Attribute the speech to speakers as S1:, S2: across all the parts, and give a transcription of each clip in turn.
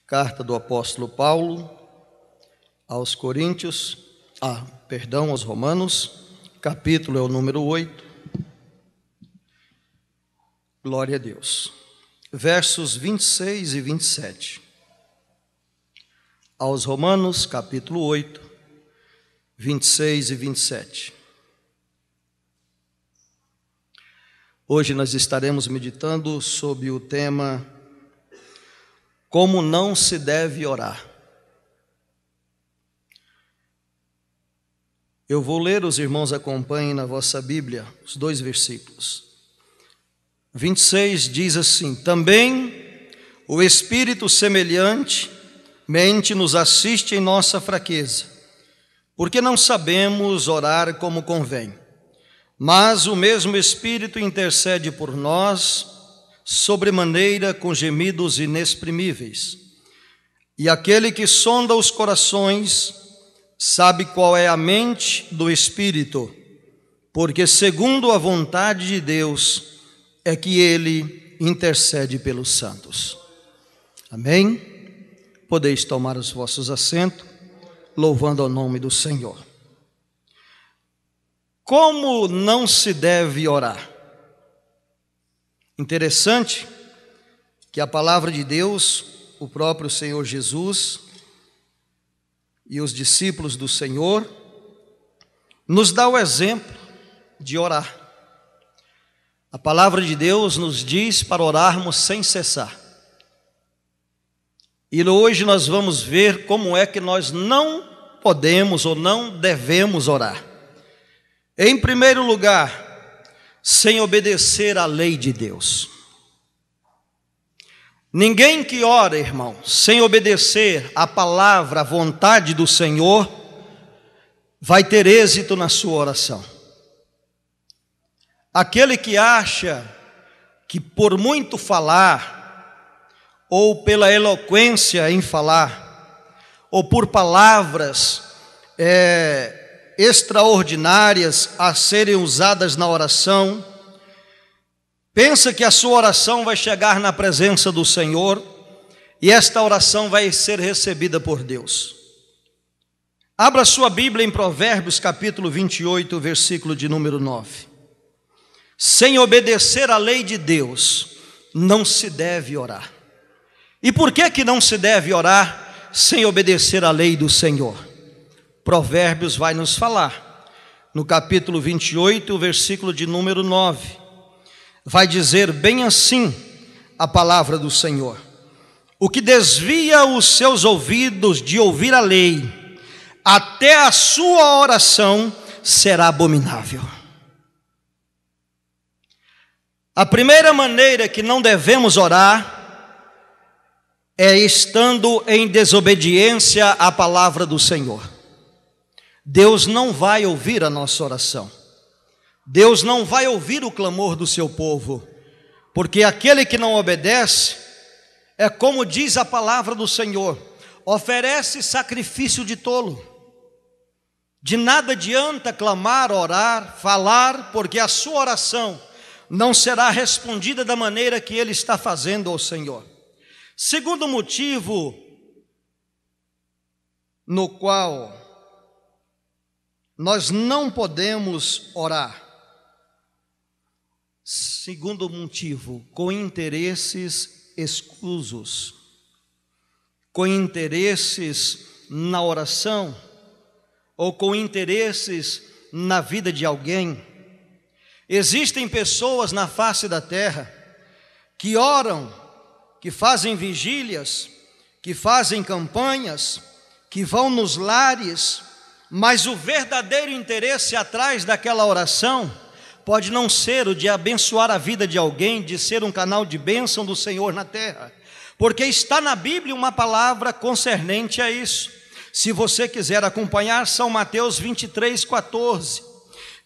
S1: Carta do apóstolo Paulo aos aos Romanos, capítulo é o número 8. Glória a Deus. Versos 26 e 27. Aos Romanos, capítulo 8, 26 e 27. Hoje nós estaremos meditando sobre o tema como não se deve orar. Eu vou ler, os irmãos acompanhem na vossa Bíblia, os 2 versículos. 26 diz assim: também o Espírito semelhantemente nos assiste em nossa fraqueza, porque não sabemos orar como convém. Mas o mesmo Espírito intercede por nós, sobremaneira com gemidos inexprimíveis. E aquele que sonda os corações sabe qual é a mente do Espírito, porque segundo a vontade de Deus é que ele intercede pelos santos. Amém? Podeis tomar os vossos assentos, louvando ao nome do Senhor. Como não se deve orar? Interessante que a palavra de Deus, o próprio Senhor Jesus e os discípulos do Senhor, nos dá o exemplo de orar. A palavra de Deus nos diz para orarmos sem cessar. E hoje nós vamos ver como é que nós não podemos ou não devemos orar. Em primeiro lugar, sem obedecer à lei de Deus. Ninguém que ora, irmão, sem obedecer à palavra, à vontade do Senhor, vai ter êxito na sua oração. Aquele que acha que por muito falar, ou pela eloquência em falar, ou por palavras extraordinárias a serem usadas na oração, pensa que a sua oração vai chegar na presença do Senhor e esta oração vai ser recebida por Deus. Abra sua Bíblia em Provérbios capítulo 28, versículo de número 9. Sem obedecer à lei de Deus, não se deve orar. E por que não se deve orar sem obedecer à lei do Senhor? Provérbios vai nos falar, no capítulo 28, versículo de número 9, vai dizer bem assim a palavra do Senhor: o que desvia os seus ouvidos de ouvir a lei, até a sua oração será abominável. A primeira maneira que não devemos orar é estando em desobediência à palavra do Senhor. Deus não vai ouvir a nossa oração. Deus não vai ouvir o clamor do seu povo, porque aquele que não obedece é como diz a palavra do Senhor: oferece sacrifício de tolo. De nada adianta clamar, orar, falar, porque a sua oração não será respondida da maneira que ele está fazendo ao Senhor. Segundo motivo no qual nós não podemos orar. Segundo motivo, com interesses escusos, com interesses na oração, ou com interesses na vida de alguém. Existem pessoas na face da terra que oram, que fazem vigílias, que fazem campanhas, que vão nos lares, mas o verdadeiro interesse atrás daquela oração pode não ser o de abençoar a vida de alguém, de ser um canal de bênção do Senhor na terra, porque está na Bíblia uma palavra concernente a isso. Se você quiser acompanhar, São Mateus 23, 14,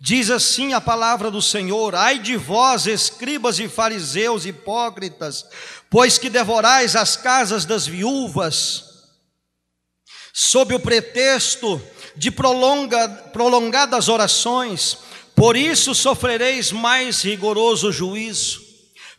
S1: diz assim a palavra do Senhor: ai de vós, escribas e fariseus hipócritas, pois que devorais as casas das viúvas, sob o pretexto de prolongadas orações, por isso sofrereis mais rigoroso juízo.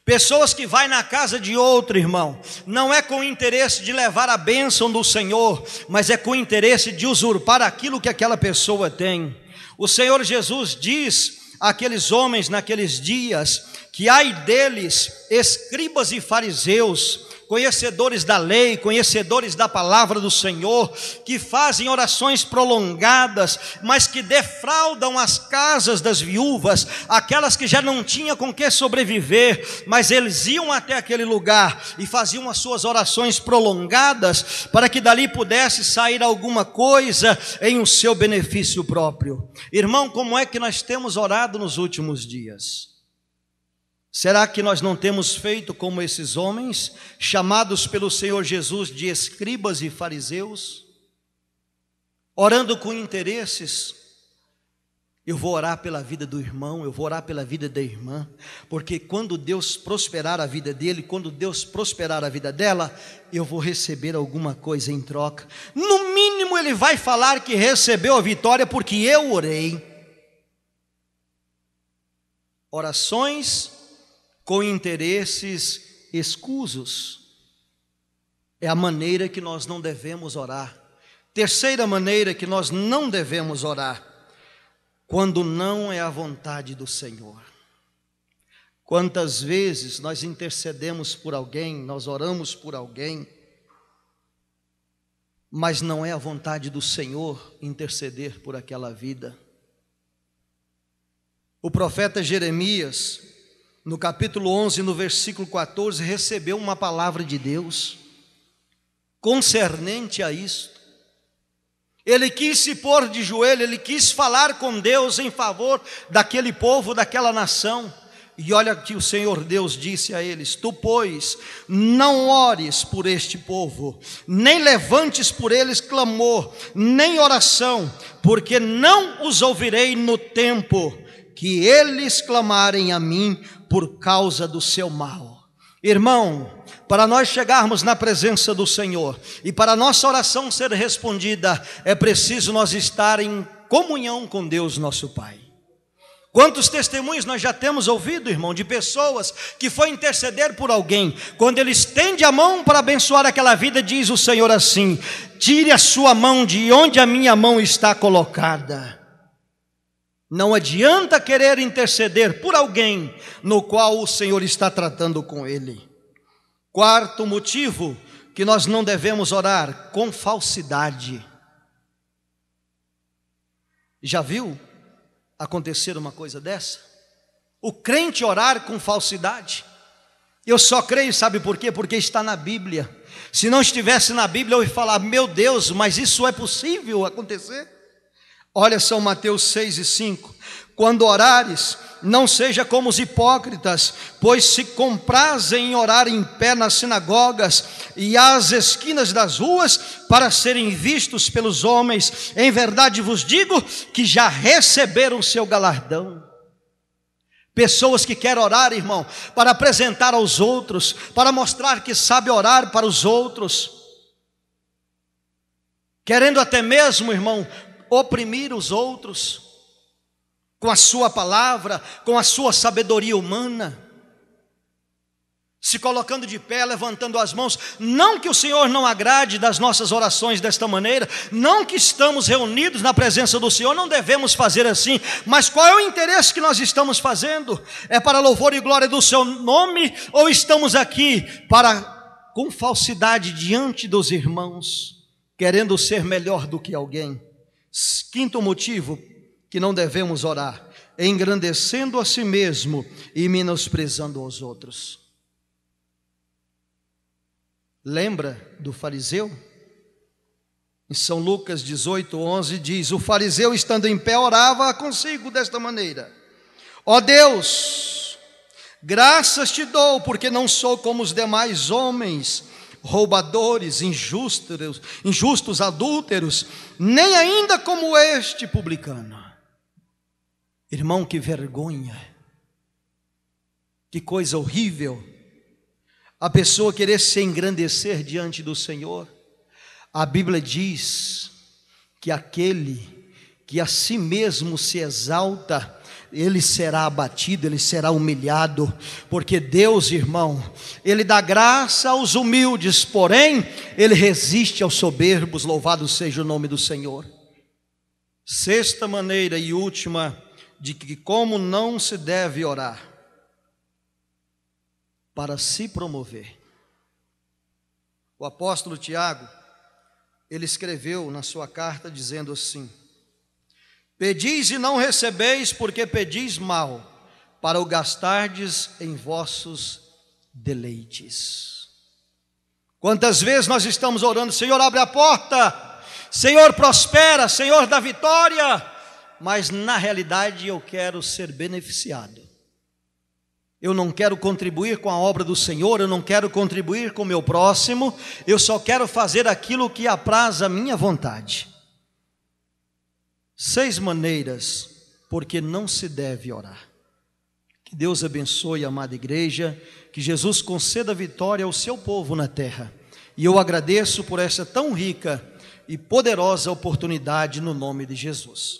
S1: Pessoas que vai na casa de outro irmão, não é com o interesse de levar a bênção do Senhor, mas é com o interesse de usurpar aquilo que aquela pessoa tem. O Senhor Jesus diz àqueles homens naqueles dias, que ai deles, escribas e fariseus, conhecedores da lei, conhecedores da palavra do Senhor, que fazem orações prolongadas, mas que defraudam as casas das viúvas, aquelas que já não tinham com que sobreviver, mas eles iam até aquele lugar e faziam as suas orações prolongadas, para que dali pudesse sair alguma coisa em o seu benefício próprio. Irmão, como é que nós temos orado nos últimos dias? Será que nós não temos feito como esses homens, chamados pelo Senhor Jesus de escribas e fariseus, orando com interesses? Eu vou orar pela vida do irmão, eu vou orar pela vida da irmã, porque quando Deus prosperar a vida dele, quando Deus prosperar a vida dela, eu vou receber alguma coisa em troca. No mínimo ele vai falar que recebeu a vitória porque eu orei. Orações com interesses escusos é a maneira que nós não devemos orar. Terceira maneira que nós não devemos orar, quando não é a vontade do Senhor. Quantas vezes nós intercedemos por alguém, nós oramos por alguém, mas não é a vontade do Senhor interceder por aquela vida. O profeta Jeremias, no capítulo 11, no versículo 14, recebeu uma palavra de Deus concernente a isto. Ele quis se pôr de joelho, ele quis falar com Deus em favor daquele povo, daquela nação. E olha que o Senhor Deus disse a eles: tu, pois, não ores por este povo, nem levantes por eles clamor, nem oração, porque não os ouvirei no tempo que eles clamarem a mim por causa do seu mal. Irmão, para nós chegarmos na presença do Senhor e para a nossa oração ser respondida, é preciso nós estar em comunhão com Deus nosso Pai. Quantos testemunhos nós já temos ouvido, irmão, de pessoas que foi interceder por alguém, quando ele estende a mão para abençoar aquela vida, diz o Senhor assim: tire a sua mão de onde a minha mão está colocada. Não adianta querer interceder por alguém no qual o Senhor está tratando com ele. Quarto motivo que nós não devemos orar: com falsidade. Já viu acontecer uma coisa dessa? O crente orar com falsidade. Eu só creio, sabe por quê? Porque está na Bíblia. Se não estivesse na Bíblia, eu ia falar: meu Deus, mas isso é possível acontecer? Olha São Mateus 6:5, quando orares, não seja como os hipócritas, pois se comprazem em orar em pé nas sinagogas e às esquinas das ruas, para serem vistos pelos homens. Em verdade vos digo que já receberam o seu galardão. Pessoas que querem orar, irmão, para apresentar aos outros, para mostrar que sabe orar para os outros, querendo até mesmo, irmão, oprimir os outros com a sua palavra, com a sua sabedoria humana, se colocando de pé, levantando as mãos. Não que o Senhor não agrade das nossas orações desta maneira, não que estamos reunidos na presença do Senhor, não devemos fazer assim, mas qual é o interesse que nós estamos fazendo? É para louvor e glória do seu nome, ou estamos aqui com falsidade diante dos irmãos, querendo ser melhor do que alguém? Quinto motivo que não devemos orar: engrandecendo a si mesmo e menosprezando os outros. Lembra do fariseu? Em São Lucas 18:11 diz: o fariseu, estando em pé, orava consigo desta maneira: ó Deus, graças te dou, porque não sou como os demais homens, roubadores, injustos, adúlteros, nem ainda como este publicano. Irmão, que vergonha, que coisa horrível, a pessoa querer se engrandecer diante do Senhor. A Bíblia diz que aquele que a si mesmo se exalta, ele será abatido, ele será humilhado, porque Deus, irmão, ele dá graça aos humildes, porém, ele resiste aos soberbos. Louvado seja o nome do Senhor. Sexta maneira e última de que como não se deve orar: para se promover. O apóstolo Tiago, ele escreveu na sua carta dizendo assim: pedis e não recebeis, porque pedis mal, para o gastardes em vossos deleites. Quantas vezes nós estamos orando: Senhor, abre a porta, Senhor, prospera, Senhor, dá vitória, mas na realidade eu quero ser beneficiado. Eu não quero contribuir com a obra do Senhor, eu não quero contribuir com o meu próximo, eu só quero fazer aquilo que apraz a minha vontade. 6 maneiras porque não se deve orar. Que Deus abençoe a amada igreja, que Jesus conceda vitória ao seu povo na terra. E eu agradeço por essa tão rica e poderosa oportunidade no nome de Jesus.